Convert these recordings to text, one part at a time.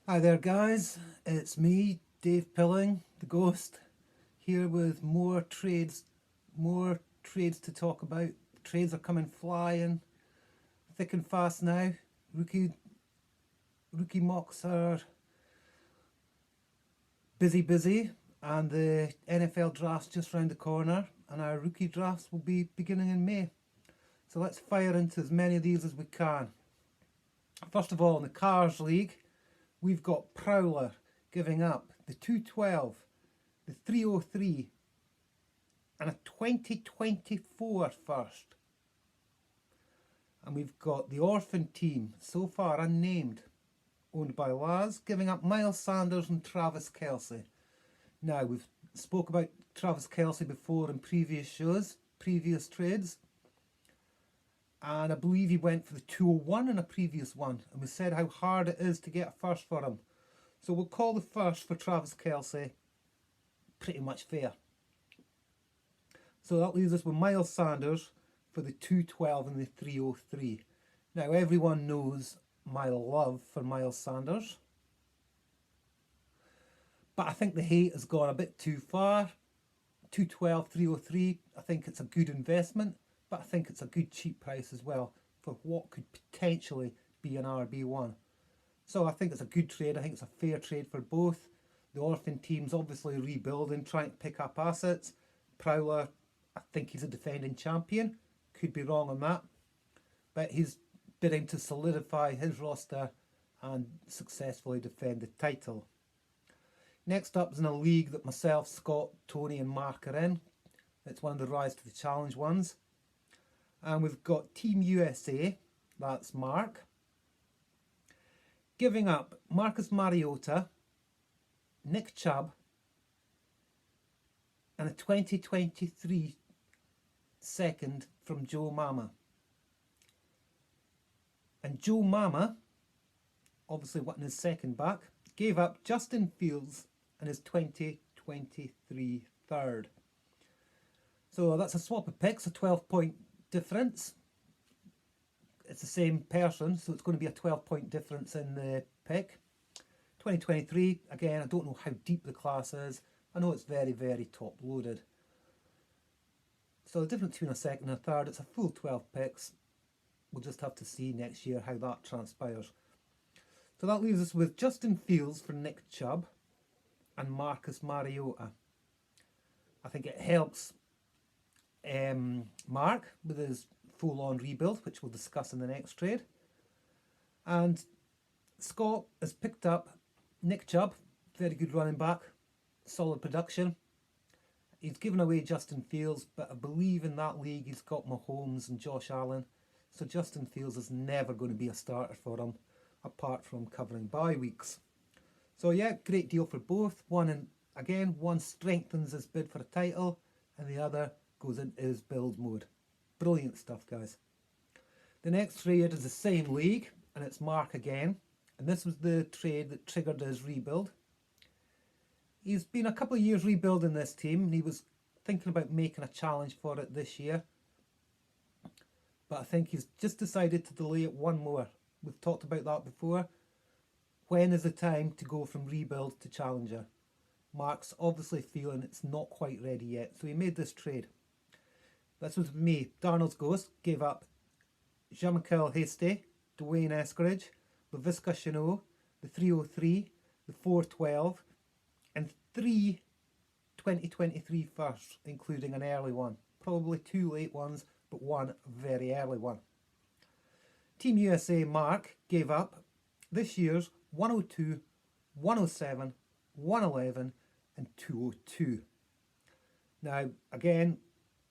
Hi there guys, it's me, Dave Pilling, the ghost, here with more trades to talk about. Trades are coming flying, thick and fast now. Rookie rookie mocks are busy, and the NFL draft's just round the corner, and our rookie drafts will be beginning in May. So let's fire into as many of these as we can. First of all, in the Cars League, we've got Prowler giving up the 212, the 303, and a 2024 first. And we've got the Orphan Team, so far unnamed, owned by Laz, giving up Miles Sanders and Travis Kelce. Now, we've spoke about Travis Kelce before in previous shows, previous trades. And I believe he went for the 201 in a previous one. And we said how hard it is to get a first for him. So we'll call the first for Travis Kelce pretty much fair. So that leaves us with Miles Sanders for the 212 and the 303. Now everyone knows my love for Miles Sanders. But I think the hate has gone a bit too far. 212, 303, I think it's a good investment. But I think it's a good cheap price as well for what could potentially be an RB1. So I think it's a good trade. I think it's a fair trade for both. The Orphan Team's obviously rebuilding, trying to pick up assets. Prowler, I think he's a defending champion. Could be wrong on that. But he's bidding to solidify his roster and successfully defend the title. Next up is in a league that myself, Scott, Tony and Mark are in. It's one of the Rise to the Challenge ones. And we've got Team USA, that's Mark, giving up Marcus Mariota, Nick Chubb, and a 2023 second from Joe Mama. And Joe Mama, obviously wanting his second back, gave up Justin Fields and his 2023 third. So that's a swap of picks, a 12-point difference. It's the same person, so it's going to be a 12-point difference in the pick. 2023, again, I don't know how deep the class is. I know it's very top loaded. So the difference between a second and a third, it's a full 12 picks. We'll just have to see next year how that transpires. So that leaves us with Justin Fields for Nick Chubb and Marcus Mariota. I think it helps Mark with his full-on rebuild, which we'll discuss in the next trade. And Scott has picked up Nick Chubb, very good running back, solid production. He's given away Justin Fields, but I believe in that league he's got Mahomes and Josh Allen. So Justin Fields is never going to be a starter for him, apart from covering bye weeks. So yeah, great deal for both. One strengthens his bid for a title, and the other goes into his build mode. Brilliant stuff, guys. The next trade is the same league, and it's Mark again. And this was the trade that triggered his rebuild. He's been a couple of years rebuilding this team, and he was thinking about making a challenge for it this year. But I think he's just decided to delay it one more. We've talked about that before. When is the time to go from rebuild to challenger? Mark's obviously feeling it's not quite ready yet, so he made this trade. This was me. Darnold's Ghost gave up Jean-Michel Hasty, Dwayne Eskridge, Laviska Shenault, the 303, the 412, and 3 2023 firsts, including an early one. Probably 2 late ones, but one very early one. Team USA Mark gave up this year's 102, 107, 111, and 202. Now, again,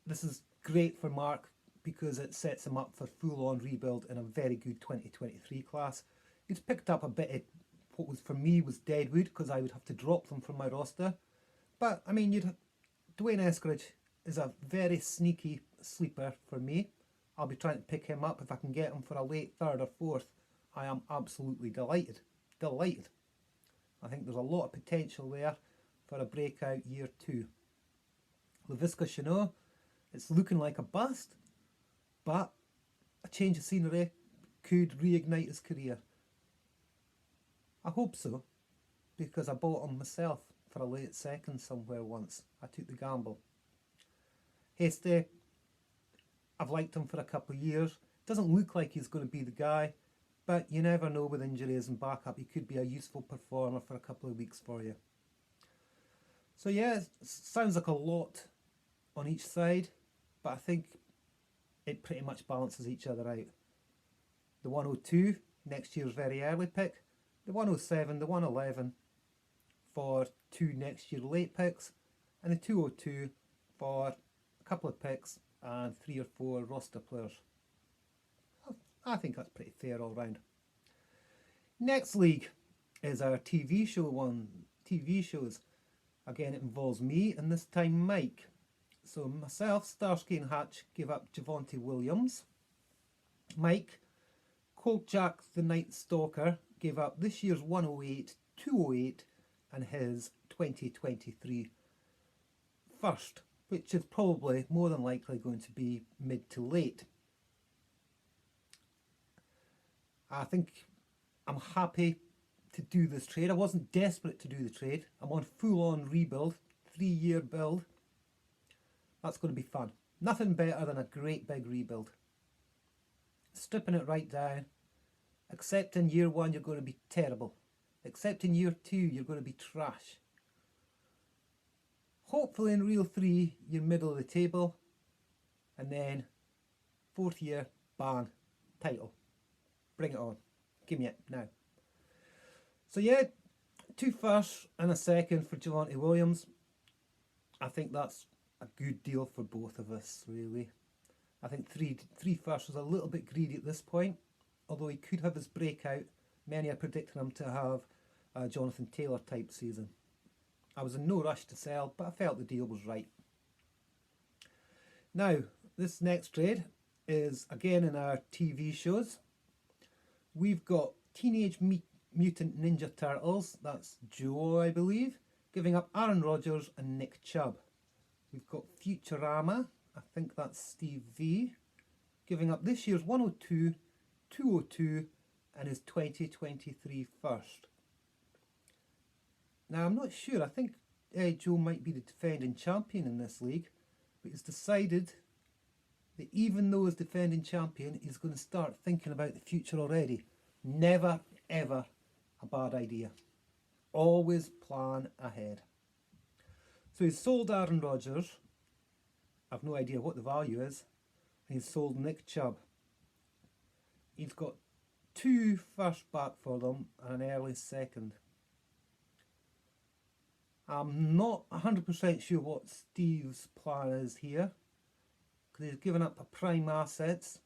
this is great for Mark because it sets him up for full-on rebuild in a very good 2023 class. He's picked up a bit of what was for me was deadwood because I would have to drop them from my roster. But I mean, Dwayne Eskridge is a very sneaky sleeper for me. I'll be trying to pick him up if I can get him for a late third or fourth. I am absolutely delighted. I think there's a lot of potential there for a breakout year 2. Laviska Shenault, it's looking like a bust, but a change of scenery could reignite his career. I hope so, because I bought him myself for a late second somewhere once. I took the gamble. Hasty, I've liked him for a couple of years. Doesn't look like he's going to be the guy, but you never know with injuries and backup. He could be a useful performer for a couple of weeks for you. So yeah, it sounds like a lot on each side, but I think it pretty much balances each other out. The 102, next year's very early pick. The 107, the 111 for 2 next year late picks. And the 202 for a couple of picks and 3 or 4 roster players. I think that's pretty fair all round. Next league is our TV show one. TV shows. Again, it involves me and this time Mike. So myself, Starsky and Hatch, give up Javonte Williams. Mike, Colt Jack the Night Stalker, gave up this year's 108, 208 and his 2023 first, which is probably more than likely going to be mid to late. I think I'm happy to do this trade. I wasn't desperate to do the trade. I'm on full-on rebuild, 3-year build. That's going to be fun. Nothing better than a great big rebuild. Stripping it right down. Except in year 1 you're going to be terrible. Except in year 2 you're going to be trash. Hopefully in Reel 3 you're middle of the table. And then 4th year, bang, title. Bring it on. Give me it now. So yeah, 2 firsts and a second for Javonte Williams. I think that's a good deal for both of us, really. I think three firsts was a little bit greedy at this point, although he could have his breakout. Many are predicting him to have a Jonathan Taylor type season. I was in no rush to sell, but I felt the deal was right. Now, this next trade is again in our TV shows. We've got Teenage Mutant Ninja Turtles, that's Joe I believe, giving up Aaron Rodgers and Nick Chubb. We've got Futurama, I think that's Steve V, giving up this year's 102, 202 and his 2023 first. Now I'm not sure, I think Joe might be the defending champion in this league, but he's decided that even though he's defending champion, he's going to start thinking about the future already. Never ever a bad idea. Always plan ahead. So he's sold Aaron Rodgers. I've no idea what the value is. He's sold Nick Chubb. He's got 2 first back for them and an early second. I'm not 100% sure what Steve's plan is here, because he's given up a prime assets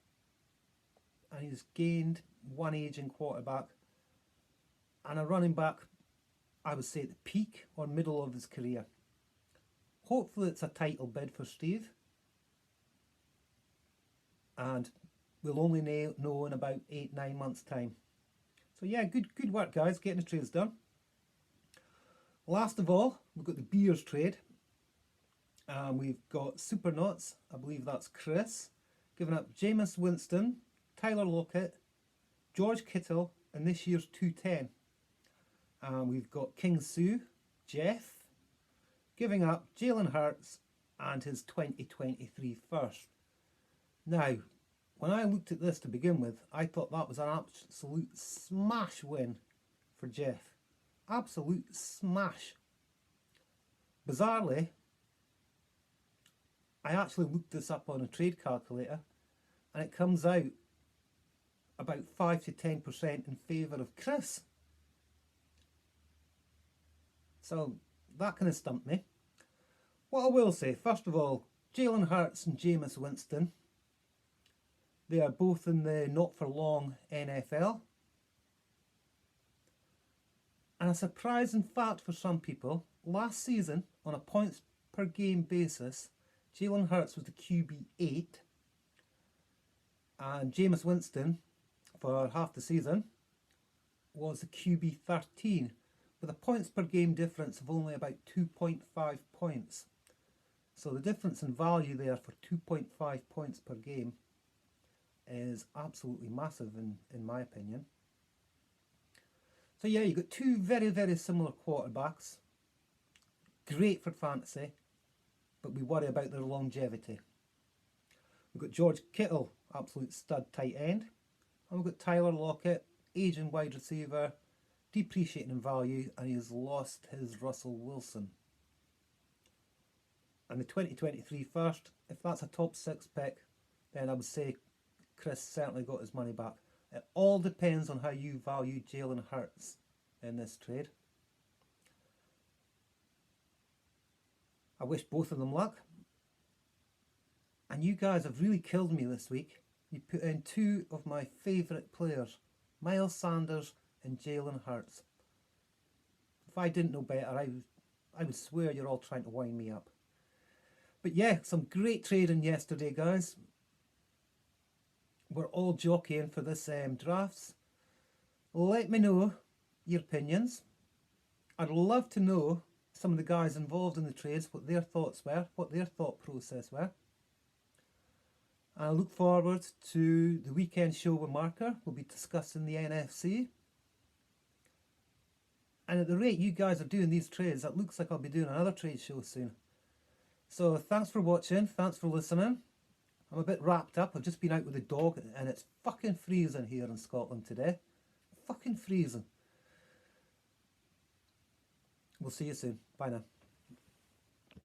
and he's gained 1 aging quarterback and a running back, I would say at the peak or middle of his career. Hopefully it's a title bid for Steve, and we'll only know in about 8-9 months time. So yeah, good work guys, getting the trades done. Last of all, we've got the beers trade. We've got Super Nuts, I believe that's Chris, giving up Jameis Winston, Tyler Lockett, George Kittle and this year's 210. We've got King Sue, Jeff, giving up Jalen Hurts and his 2023 first. Now, when I looked at this to begin with, I thought that was an absolute smash win for Jeff. Absolute smash. Bizarrely, I actually looked this up on a trade calculator and it comes out about 5 to 10% in favour of Chris. So that kind of stumped me. What I will say, first of all, Jalen Hurts and Jameis Winston, they are both in the not for long NFL. And a surprising fact for some people, last season, on a points per game basis, Jalen Hurts was the QB8 and Jameis Winston, for half the season, was the QB13 with a points per game difference of only about 2.5 points. So the difference in value there for 2.5 points per game is absolutely massive in my opinion. So yeah, you got two very, very similar quarterbacks. Great for fantasy, but we worry about their longevity. We've got George Kittle, absolute stud tight end. And we've got Tyler Lockett, aging wide receiver, depreciating in value, and he has lost his Russell Wilson. And the 2023 first, if that's a top 6 pick, then I would say Chris certainly got his money back. It all depends on how you value Jalen Hurts in this trade. I wish both of them luck. And you guys have really killed me this week. You put in two of my favourite players, Miles Sanders and Jalen Hurts. If I didn't know better, I would swear you're all trying to wind me up. But yeah, some great trading yesterday, guys. We're all jockeying for this drafts. Let me know your opinions. I'd love to know some of the guys involved in the trades, what their thoughts were, what their thought process were. And I look forward to the weekend show with Marker. We'll be discussing the NFC. And at the rate you guys are doing these trades, it looks like I'll be doing another trade show soon. So thanks for watching, thanks for listening. I'm a bit wrapped up. I've just been out with the dog and it's fucking freezing here in Scotland today. Fucking freezing. We'll see you soon. Bye now.